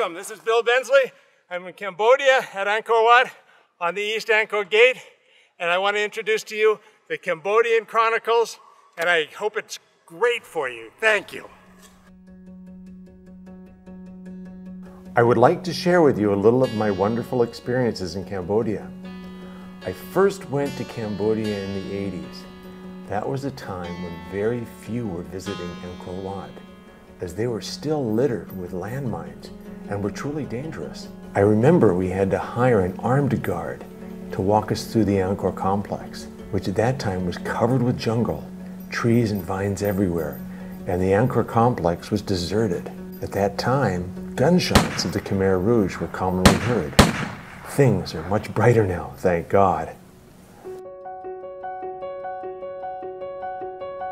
Welcome, this is Bill Bensley. I'm in Cambodia at Angkor Wat on the East Angkor Gate, and I want to introduce to you the Cambodian Chronicles, and I hope it's great for you. Thank you. I would like to share with you a little of my wonderful experiences in Cambodia. I first went to Cambodia in the 80s. That was a time when very few were visiting Angkor Wat, as they were still littered with landmines and were truly dangerous. I remember we had to hire an armed guard to walk us through the Angkor complex, which at that time was covered with jungle, trees and vines everywhere, and the Angkor complex was deserted. At that time, gunshots of the Khmer Rouge were commonly heard. Things are much brighter now, thank God.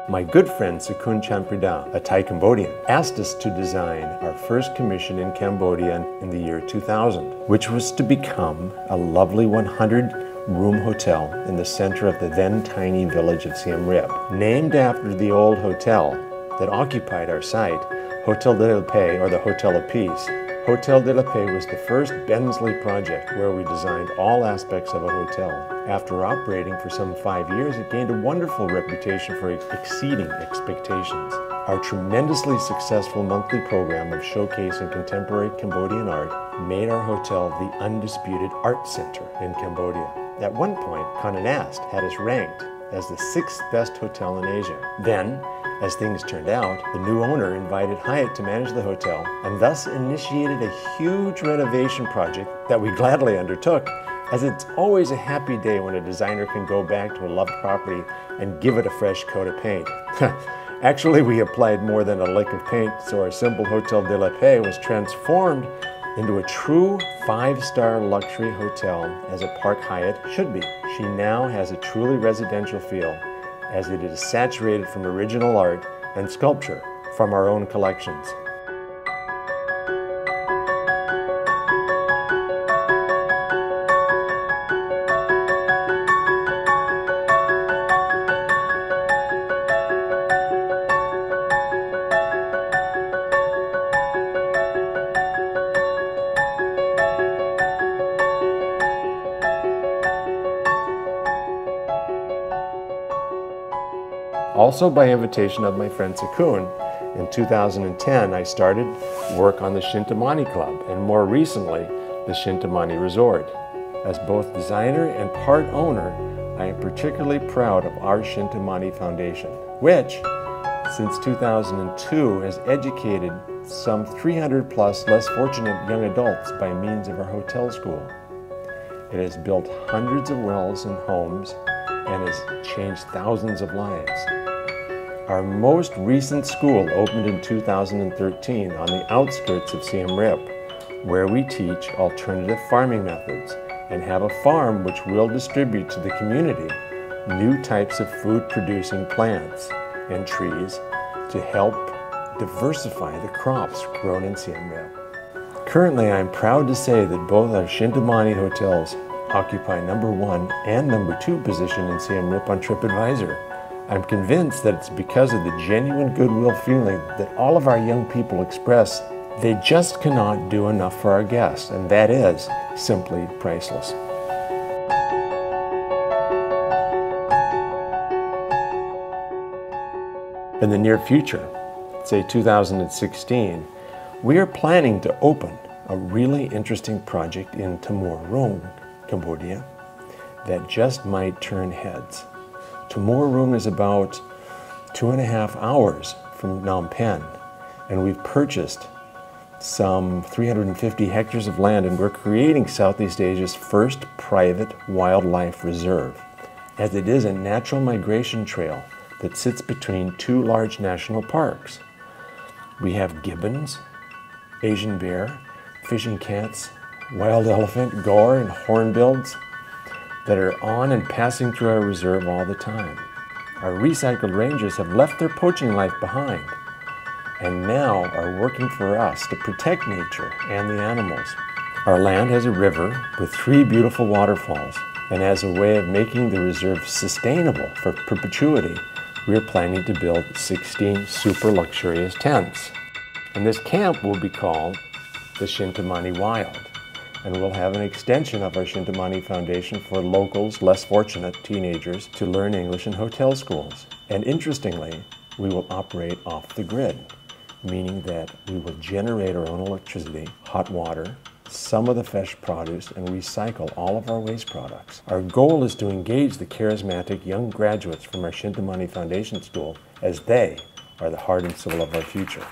My good friend Sakun Champrida, a Thai Cambodian, asked us to design our first commission in Cambodia in the year 2000, which was to become a lovely 100-room hotel in the center of the then tiny village of Siem Reap. Named after the old hotel that occupied our site, Hotel de la Paix, or the Hotel of Peace. Hotel de la Paix was the first Bensley project where we designed all aspects of a hotel. After operating for some 5 years, it gained a wonderful reputation for exceeding expectations. Our tremendously successful monthly program of showcasing contemporary Cambodian art made our hotel the undisputed art center in Cambodia. At one point, Condé Nast had us ranked as the 6th best hotel in Asia. Then, as things turned out, the new owner invited Hyatt to manage the hotel and thus initiated a huge renovation project that we gladly undertook, as it's always a happy day when a designer can go back to a loved property and give it a fresh coat of paint. Actually, we applied more than a lick of paint, so our simple Hotel de la Paix was transformed into a true 5-star luxury hotel, as a Park Hyatt should be. She now has a truly residential feel, as it is saturated from original art and sculpture from our own collections. Also by invitation of my friend Sakun, in 2010 I started work on the Shintamani Club, and more recently the Shintamani Resort. As both designer and part owner, I am particularly proud of our Shintamani Foundation, which since 2002 has educated some 300 plus less fortunate young adults by means of our hotel school. It has built hundreds of wells and homes and has changed thousands of lives. Our most recent school opened in 2013 on the outskirts of Siem Reap, where we teach alternative farming methods and have a farm which will distribute to the community new types of food-producing plants and trees to help diversify the crops grown in Siem Reap. Currently, I'm proud to say that both our Shintamani hotels occupy #1 and #2 position in Siem Reap on TripAdvisor. I'm convinced that it's because of the genuine goodwill feeling that all of our young people express. They just cannot do enough for our guests, and that is simply priceless. In the near future, say 2016, we are planning to open a really interesting project in Timor Room, Cambodia, that just might turn heads. Timor Room is about 2.5 hours from Phnom Penh, and we've purchased some 350 hectares of land, and we're creating Southeast Asia's first private wildlife reserve, as it is a natural migration trail that sits between 2 large national parks. We have gibbons, Asian bear, fishing cats, wild elephant, gaur, and hornbills that are on and passing through our reserve all the time. Our recycled rangers have left their poaching life behind and now are working for us to protect nature and the animals. Our land has a river with 3 beautiful waterfalls, and as a way of making the reserve sustainable for perpetuity, we are planning to build 16 super luxurious tents. And this camp will be called the Shintamani Wild. And we'll have an extension of our Shintamani Foundation for locals, less fortunate teenagers, to learn English in hotel schools. And interestingly, we will operate off the grid, meaning that we will generate our own electricity, hot water, some of the fresh produce, and recycle all of our waste products. Our goal is to engage the charismatic young graduates from our Shintamani Foundation School, as they are the heart and soul of our future.